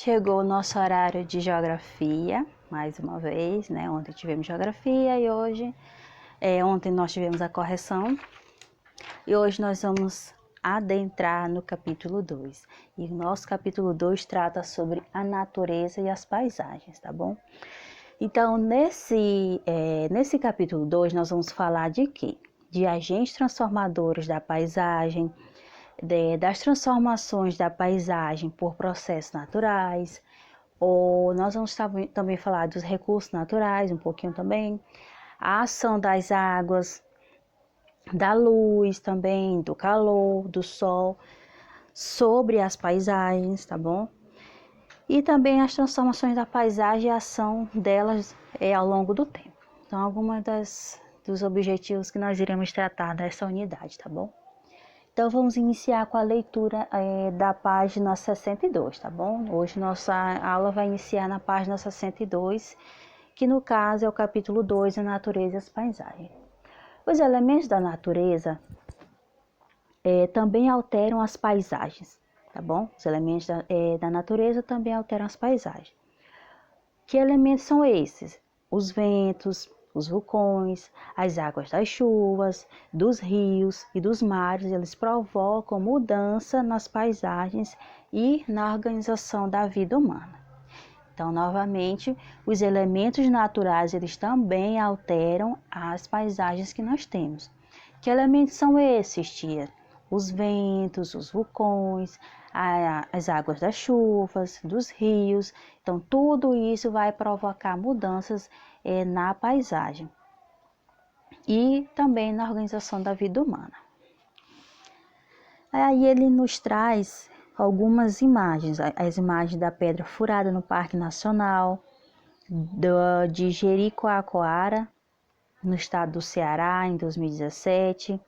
chegou o nosso horário de geografia, mais uma vez, né? Ontem tivemos geografia e hoje, ontem nós tivemos a correção. E hoje nós vamos adentrar no capítulo 2. E o nosso capítulo 2 trata sobre a natureza e as paisagens, tá bom? Então, nesse capítulo 2, nós vamos falar de quê? De agentes transformadores da paisagem, das transformações da paisagem por processos naturais, ou nós vamos também falar dos recursos naturais, um pouquinho também, a ação das águas, da luz também, do calor, do sol, sobre as paisagens, tá bom? E também as transformações da paisagem e a ação delas ao longo do tempo. Então, algumas dos objetivos que nós iremos tratar dessa unidade, tá bom? Então, vamos iniciar com a leitura da página 62, tá bom? Hoje nossa aula vai iniciar na página 62, que no caso é o capítulo 2, a natureza e as paisagens. Os elementos da natureza também alteram as paisagens, tá bom? Os elementos da natureza também alteram as paisagens. Que elementos são esses? Os ventos, os vulcões, as águas das chuvas, dos rios e dos mares, eles provocam mudança nas paisagens e na organização da vida humana. Então, novamente, os elementos naturais, eles também alteram as paisagens que nós temos. Que elementos são esses, tia? Os ventos, os vulcões, as águas das chuvas, dos rios. Então, tudo isso vai provocar mudanças na paisagem e também na organização da vida humana. Aí ele nos traz algumas imagens, as imagens da pedra furada no Parque Nacional, de Jericoacoara, no estado do Ceará, em 2017,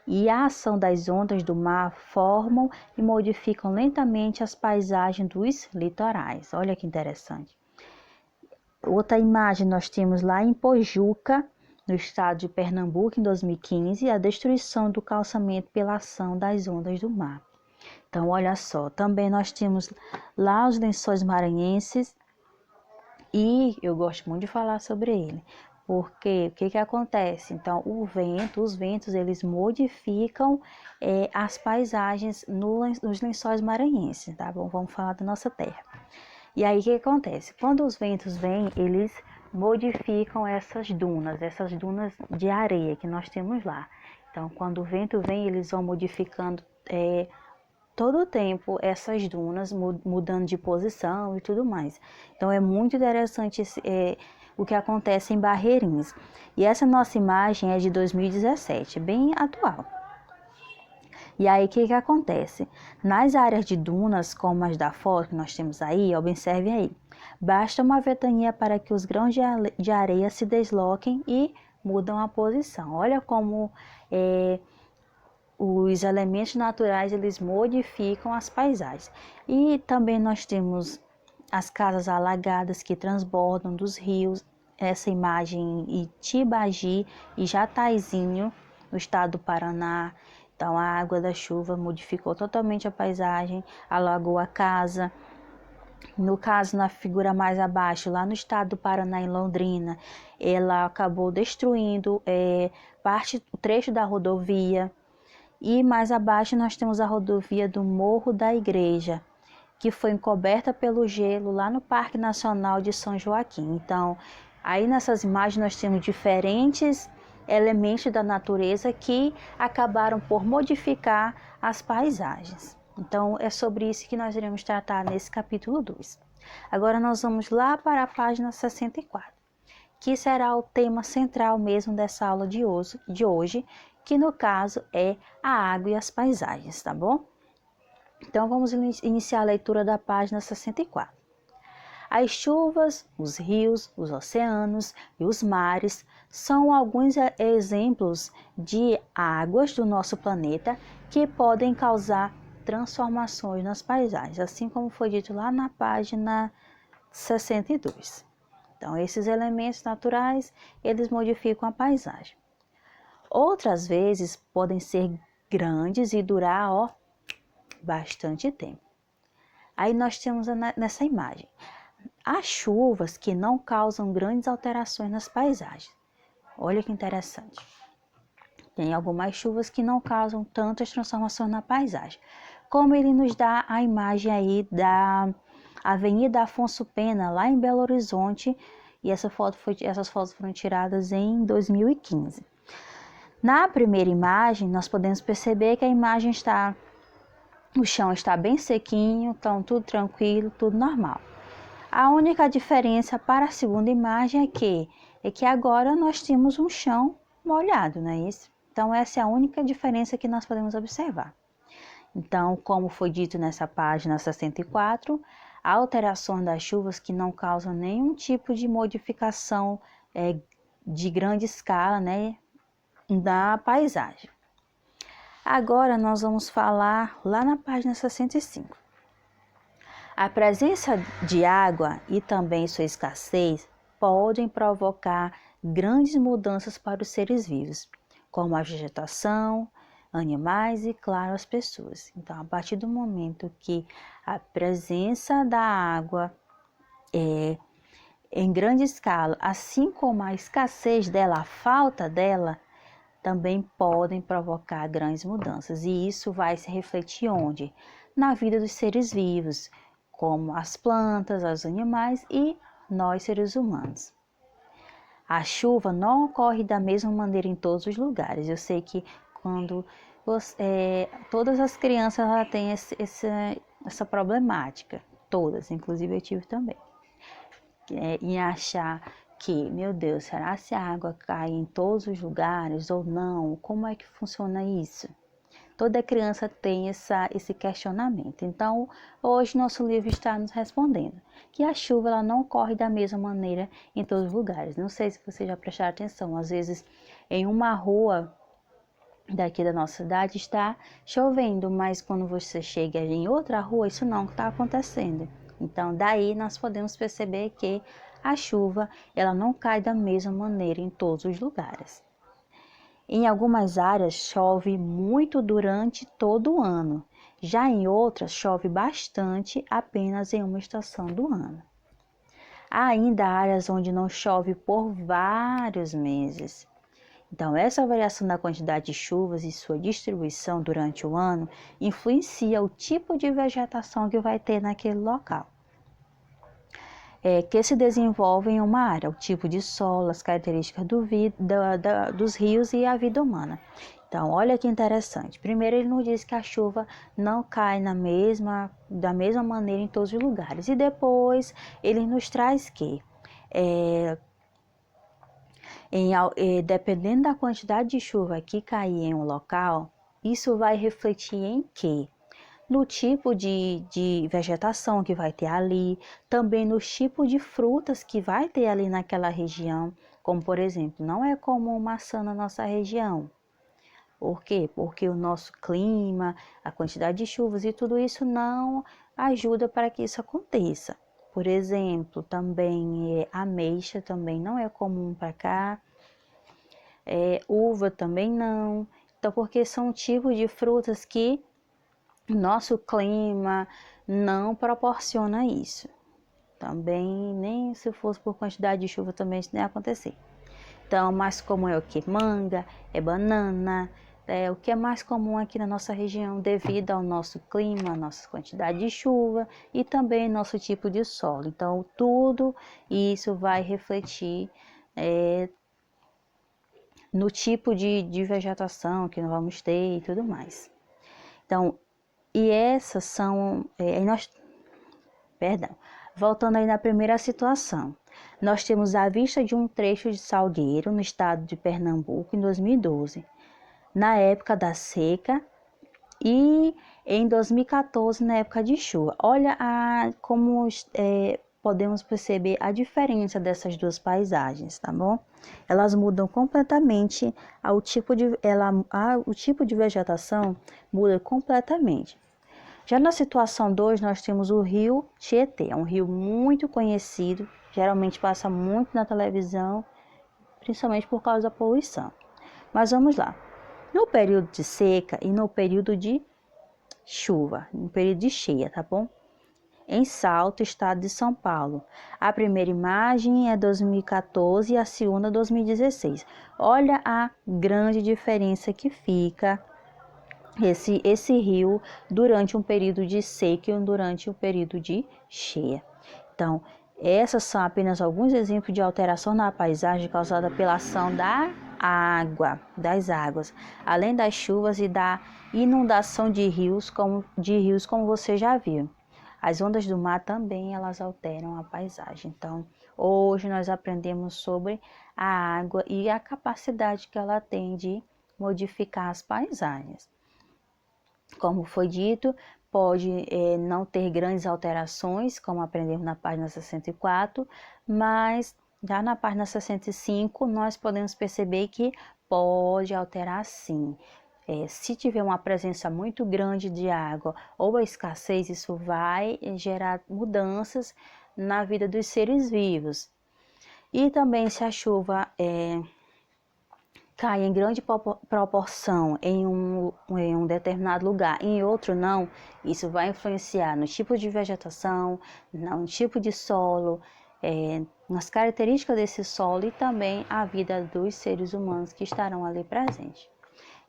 e a ação das ondas do mar formam e modificam lentamente as paisagens dos litorais. Olha que interessante. Outra imagem nós temos lá em Pojuca, no estado de Pernambuco, em 2015, a destruição do calçamento pela ação das ondas do mar. Então, olha só, também nós temos lá os Lençóis Maranhenses, e eu gosto muito de falar sobre ele, porque o que acontece? Então, os ventos, eles modificam as paisagens nos Lençóis Maranhenses, tá bom? Vamos falar da nossa terra. E aí, o que acontece? Quando os ventos vêm, eles modificam essas dunas de areia que nós temos lá. Então, quando o vento vem, eles vão modificando todo o tempo essas dunas, mudando de posição e tudo mais. Então, é muito interessante o que acontece em Barreirinhas. E essa nossa imagem é de 2017, bem atual. E aí, o que acontece? Nas áreas de dunas, como as da foto que nós temos aí, observe aí. Basta uma ventania para que os grãos de areia se desloquem e mudam a posição. Olha como os elementos naturais, eles modificam as paisagens. E também nós temos as casas alagadas que transbordam dos rios. Essa imagem em Tibagi e Jataizinho, no estado do Paraná. Então, a água da chuva modificou totalmente a paisagem, alagou a casa. No caso, na figura mais abaixo, lá no estado do Paraná, em Londrina, ela acabou destruindo o trecho da rodovia. E mais abaixo nós temos a rodovia do Morro da Igreja, que foi encoberta pelo gelo lá no Parque Nacional de São Joaquim. Então, aí nessas imagens nós temos diferentes elementos da natureza que acabaram por modificar as paisagens. Então, é sobre isso que nós iremos tratar nesse capítulo 2. Agora nós vamos lá para a página 64, que será o tema central mesmo dessa aula de hoje, que no caso é a água e as paisagens, tá bom? Então, vamos iniciar a leitura da página 64. As chuvas, os rios, os oceanos e os mares são alguns exemplos de águas do nosso planeta que podem causar transformações nas paisagens, assim como foi dito lá na página 62. Então, esses elementos naturais, eles modificam a paisagem. Outras vezes podem ser grandes e durar bastante tempo. Aí nós temos nessa imagem, as chuvas que não causam grandes alterações nas paisagens. Olha que interessante. Tem algumas chuvas que não causam tantas transformações na paisagem. Como ele nos dá a imagem aí da Avenida Afonso Pena, lá em Belo Horizonte, e essas fotos foram tiradas em 2015. Na primeira imagem, nós podemos perceber que o chão está bem sequinho, então tudo tranquilo, tudo normal. A única diferença para a segunda imagem é que agora nós temos um chão molhado, não é isso? Então essa é a única diferença que nós podemos observar. Então, como foi dito nessa página 64, a alteração das chuvas que não causam nenhum tipo de modificação de grande escala, né, da paisagem. Agora nós vamos falar lá na página 65. A presença de água e também sua escassez podem provocar grandes mudanças para os seres vivos, como a vegetação, animais e, claro, as pessoas. Então, a partir do momento que a presença da água em grande escala, assim como a escassez dela, a falta dela, também podem provocar grandes mudanças. E isso vai se refletir onde? Na vida dos seres vivos, como as plantas, os animais e nós, seres humanos. A chuva não ocorre da mesma maneira em todos os lugares. Eu sei que quando todas as crianças têm essa problemática, todas, inclusive eu tive também, em achar que, meu Deus, será se a água cai em todos os lugares ou não? Como é que funciona isso? Toda criança tem esse questionamento. Então, hoje nosso livro está nos respondendo que a chuva ela não ocorre da mesma maneira em todos os lugares. Não sei se você já prestar atenção, às vezes em uma rua daqui da nossa cidade está chovendo, mas quando você chega em outra rua, isso não está acontecendo. Então, daí nós podemos perceber que a chuva ela não cai da mesma maneira em todos os lugares. Em algumas áreas chove muito durante todo o ano, já em outras chove bastante apenas em uma estação do ano. Há ainda áreas onde não chove por vários meses. Então, essa variação da quantidade de chuvas e sua distribuição durante o ano influencia o tipo de vegetação que vai ter naquele local. Que se desenvolve em uma área, o tipo de solo, as características dos rios e a vida humana. Então, olha que interessante. Primeiro, ele nos diz que a chuva não cai da mesma maneira em todos os lugares. E depois, ele nos traz que, dependendo da quantidade de chuva que cair em um local, isso vai refletir em quê? No tipo de vegetação que vai ter ali, também no tipo de frutas que vai ter ali naquela região, como por exemplo, não é comum maçã na nossa região. Por quê? Porque o nosso clima, a quantidade de chuvas e tudo isso não ajuda para que isso aconteça. Por exemplo, também ameixa também não é comum para cá, uva também não. Então, porque são tipos de frutas que nosso clima não proporciona isso. Também, nem se fosse por quantidade de chuva, também isso não ia acontecer. Então, mais comum é o que? Manga, banana, o que é mais comum aqui na nossa região devido ao nosso clima, nossa quantidade de chuva e também nosso tipo de solo. Então, tudo isso vai refletir no tipo de vegetação que nós vamos ter e tudo mais. Então, e essas são, voltando aí na primeira situação, nós temos a vista de um trecho de Salgueiro, no estado de Pernambuco, em 2012, na época da seca, e em 2014, na época de chuva. Olha como podemos perceber a diferença dessas duas paisagens, tá bom? Elas mudam completamente, o tipo de vegetação muda completamente. Já na situação 2, nós temos o rio Tietê, é um rio muito conhecido, geralmente passa muito na televisão, principalmente por causa da poluição. Mas vamos lá. No período de seca e no período de chuva, no período de cheia, tá bom? em Salto, estado de São Paulo. A primeira imagem é 2014 e a segunda 2016. Olha a grande diferença que fica esse rio durante um período de seca e durante um período de cheia. Então, essas são apenas alguns exemplos de alteração na paisagem causada pela ação das águas, além das chuvas e da inundação de rios, como você já viu. As ondas do mar também elas alteram a paisagem. Então, hoje nós aprendemos sobre a água e a capacidade que ela tem de modificar as paisagens. Como foi dito, pode não ter grandes alterações, como aprendemos na página 64, mas já na página 65 nós podemos perceber que pode alterar sim. Se tiver uma presença muito grande de água ou a escassez, isso vai gerar mudanças na vida dos seres vivos. E também se a chuva cai em grande proporção em um determinado lugar, em outro não, isso vai influenciar no tipo de vegetação, no tipo de solo, nas características desse solo e também a vida dos seres humanos que estarão ali presentes.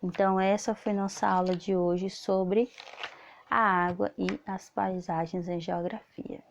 Então, essa foi nossa aula de hoje sobre a água e as paisagens em geografia.